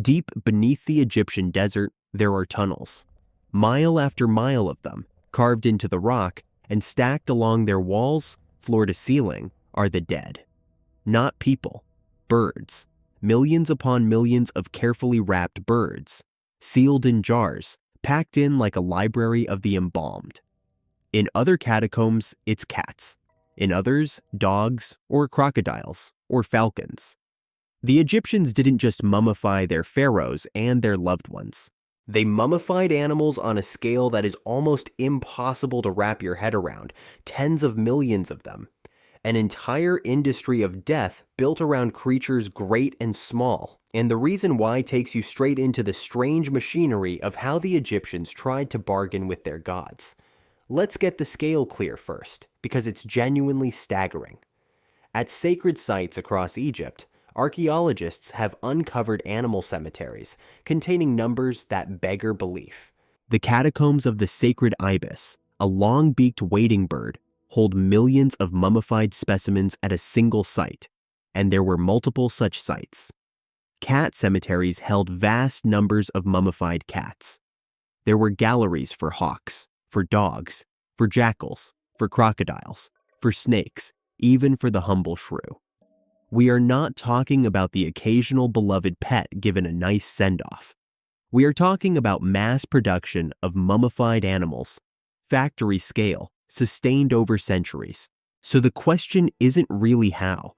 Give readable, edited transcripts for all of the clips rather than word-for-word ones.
Deep beneath the Egyptian desert, there are tunnels. Mile after mile of them, carved into the rock and stacked along their walls, floor to ceiling, are the dead. Not people, birds. Millions upon millions of carefully wrapped birds, sealed in jars, packed in like a library of the embalmed. In other catacombs, it's cats. In others, dogs or crocodiles or falcons. The Egyptians didn't just mummify their pharaohs and their loved ones. They mummified animals on a scale that is almost impossible to wrap your head around, tens of millions of them. An entire industry of death built around creatures great and small, and the reason why takes you straight into the strange machinery of how the Egyptians tried to bargain with their gods. Let's get the scale clear first, because it's genuinely staggering. At sacred sites across Egypt, archaeologists have uncovered animal cemeteries containing numbers that beggar belief. The catacombs of the sacred ibis, a long-beaked wading bird, hold millions of mummified specimens at a single site, and there were multiple such sites. Cat cemeteries held vast numbers of mummified cats. There were galleries for hawks, for dogs, for jackals, for crocodiles, for snakes, even for the humble shrew. We are not talking about the occasional beloved pet given a nice send-off. We are talking about mass production of mummified animals, factory scale, sustained over centuries. So the question isn't really how.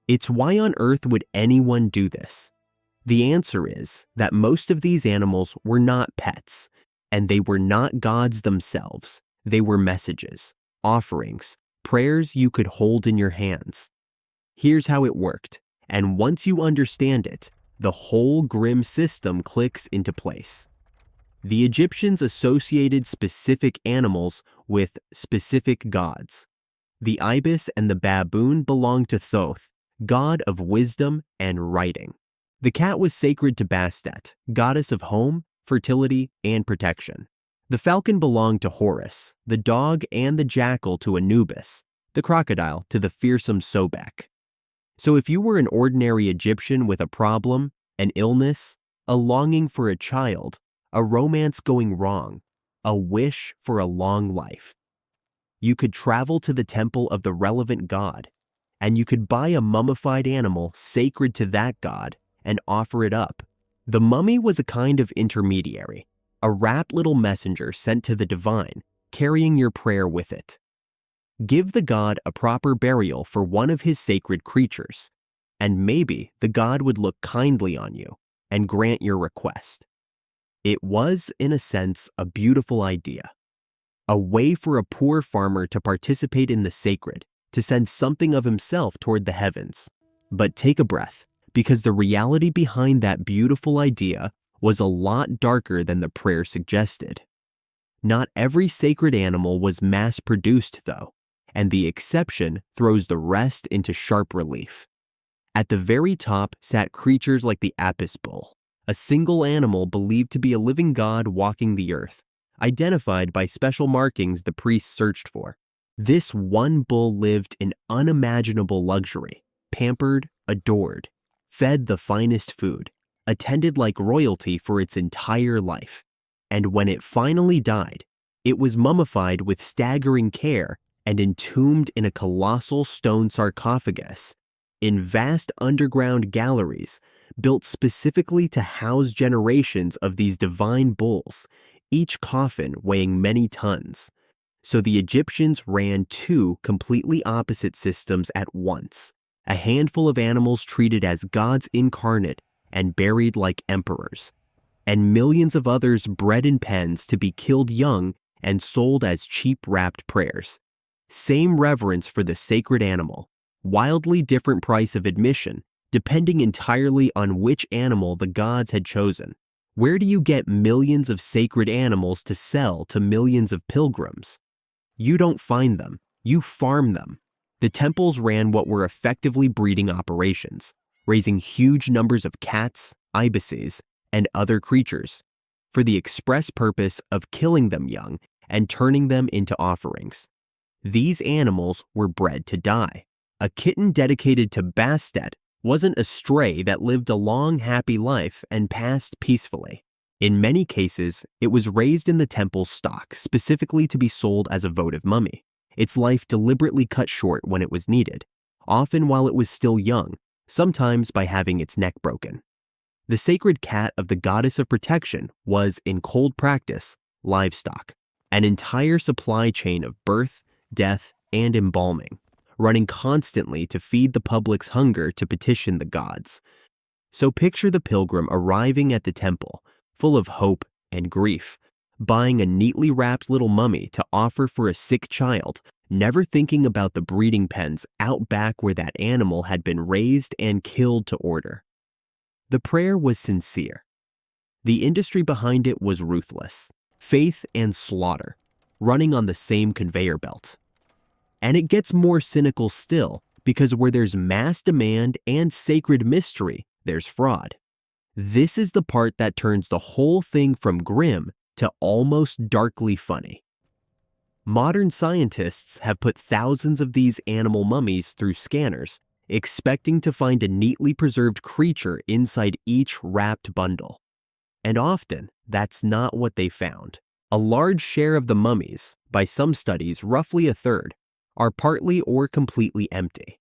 It's why on earth would anyone do this? The answer is that most of these animals were not pets, and they were not gods themselves. They were messages, offerings, prayers you could hold in your hands. Here's how it worked, and once you understand it, the whole grim system clicks into place. The Egyptians associated specific animals with specific gods. The ibis and the baboon belonged to Thoth, god of wisdom and writing. The cat was sacred to Bastet, goddess of home, fertility, and protection. The falcon belonged to Horus, the dog and the jackal to Anubis, the crocodile to the fearsome Sobek. So if you were an ordinary Egyptian with a problem, an illness, a longing for a child, a romance going wrong, a wish for a long life, you could travel to the temple of the relevant god, and you could buy a mummified animal sacred to that god and offer it up. The mummy was a kind of intermediary, a rapt little messenger sent to the divine, carrying your prayer with it. Give the god a proper burial for one of his sacred creatures, and maybe the god would look kindly on you and grant your request. It was, in a sense, a beautiful idea. A way for a poor farmer to participate in the sacred, to send something of himself toward the heavens. But take a breath, because the reality behind that beautiful idea was a lot darker than the prayer suggested. Not every sacred animal was mass-produced, though, and the exception throws the rest into sharp relief. At the very top sat creatures like the Apis bull, a single animal believed to be a living god walking the earth, identified by special markings the priests searched for. This one bull lived in unimaginable luxury, pampered, adored, fed the finest food, attended like royalty for its entire life. And when it finally died, it was mummified with staggering care and entombed in a colossal stone sarcophagus in vast underground galleries built specifically to house generations of these divine bulls, each coffin weighing many tons. So the Egyptians ran two completely opposite systems at once, a handful of animals treated as gods incarnate and buried like emperors, and millions of others bred in pens to be killed young and sold as cheap wrapped prayers. Same reverence for the sacred animal, wildly different price of admission, depending entirely on which animal the gods had chosen. Where do you get millions of sacred animals to sell to millions of pilgrims? You don't find them, you farm them. The temples ran what were effectively breeding operations, raising huge numbers of cats, ibises, and other creatures, for the express purpose of killing them young and turning them into offerings. These animals were bred to die. A kitten dedicated to Bastet wasn't a stray that lived a long, happy life and passed peacefully. In many cases, it was raised in the temple's stock specifically to be sold as a votive mummy, its life deliberately cut short when it was needed, often while it was still young, sometimes by having its neck broken. The sacred cat of the goddess of protection was, in cold practice, livestock, an entire supply chain of birth, death, and embalming, running constantly to feed the public's hunger to petition the gods. So picture the pilgrim arriving at the temple, full of hope and grief, buying a neatly wrapped little mummy to offer for a sick child, never thinking about the breeding pens out back where that animal had been raised and killed to order. The prayer was sincere. The industry behind it was ruthless, faith and slaughter, running on the same conveyor belt. And it gets more cynical still, because where there's mass demand and sacred mystery, there's fraud. This is the part that turns the whole thing from grim to almost darkly funny. Modern scientists have put thousands of these animal mummies through scanners, expecting to find a neatly preserved creature inside each wrapped bundle. And often, that's not what they found. A large share of the mummies, by some studies roughly a third, are partly or completely empty.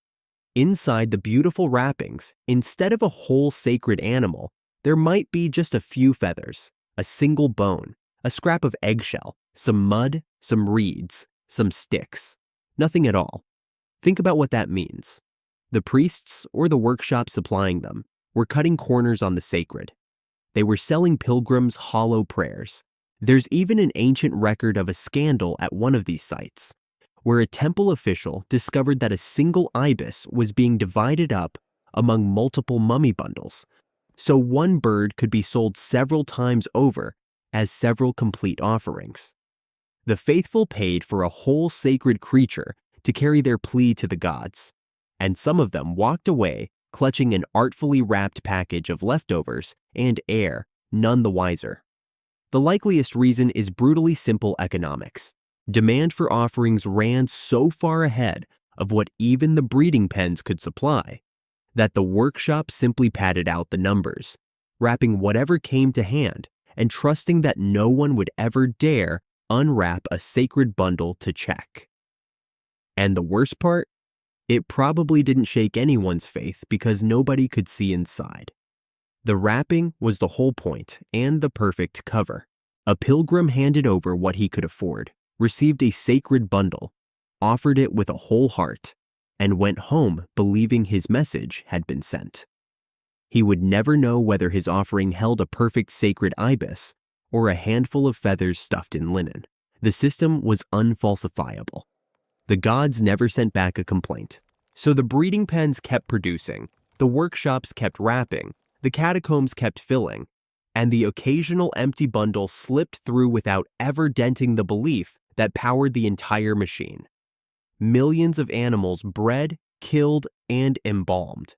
Inside the beautiful wrappings, instead of a whole sacred animal, there might be just a few feathers, a single bone, a scrap of eggshell, some mud, some reeds, some sticks. Nothing at all. Think about what that means. The priests, or the workshop supplying them, were cutting corners on the sacred. They were selling pilgrims hollow prayers. There's even an ancient record of a scandal at one of these sites, where a temple official discovered that a single ibis was being divided up among multiple mummy bundles, so one bird could be sold several times over as several complete offerings. The faithful paid for a whole sacred creature to carry their plea to the gods, and some of them walked away clutching an artfully wrapped package of leftovers and air, none the wiser. The likeliest reason is brutally simple economics. Demand for offerings ran so far ahead of what even the breeding pens could supply that the workshop simply padded out the numbers, wrapping whatever came to hand and trusting that no one would ever dare unwrap a sacred bundle to check. And the worst part? It probably didn't shake anyone's faith because nobody could see inside. The wrapping was the whole point and the perfect cover. A pilgrim handed over what he could afford, received a sacred bundle, offered it with a whole heart, and went home believing his message had been sent. He would never know whether his offering held a perfect sacred ibis or a handful of feathers stuffed in linen. The system was unfalsifiable. The gods never sent back a complaint. So the breeding pens kept producing, the workshops kept wrapping, the catacombs kept filling, and the occasional empty bundle slipped through without ever denting the belief that powered the entire machine. Millions of animals bred, killed, and embalmed.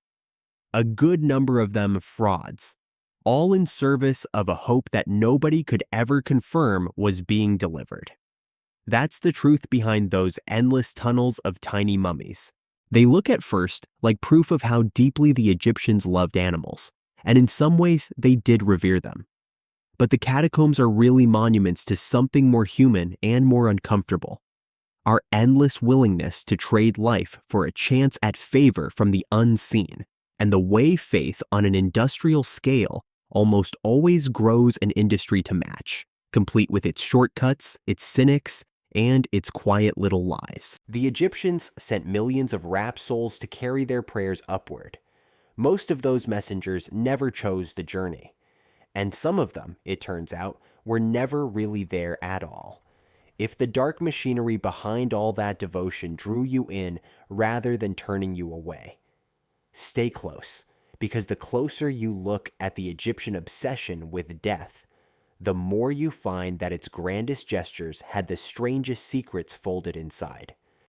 A good number of them frauds, all in service of a hope that nobody could ever confirm was being delivered. That's the truth behind those endless tunnels of tiny mummies. They look at first like proof of how deeply the Egyptians loved animals, and in some ways they did revere them. But the catacombs are really monuments to something more human and more uncomfortable. Our endless willingness to trade life for a chance at favor from the unseen, and the way faith on an industrial scale almost always grows an industry to match, complete with its shortcuts, its cynics, and its quiet little lies. The Egyptians sent millions of rapt souls to carry their prayers upward. Most of those messengers never chose the journey. And some of them, it turns out, were never really there at all. If the dark machinery behind all that devotion drew you in rather than turning you away, stay close, because the closer you look at the Egyptian obsession with death, the more you find that its grandest gestures had the strangest secrets folded inside.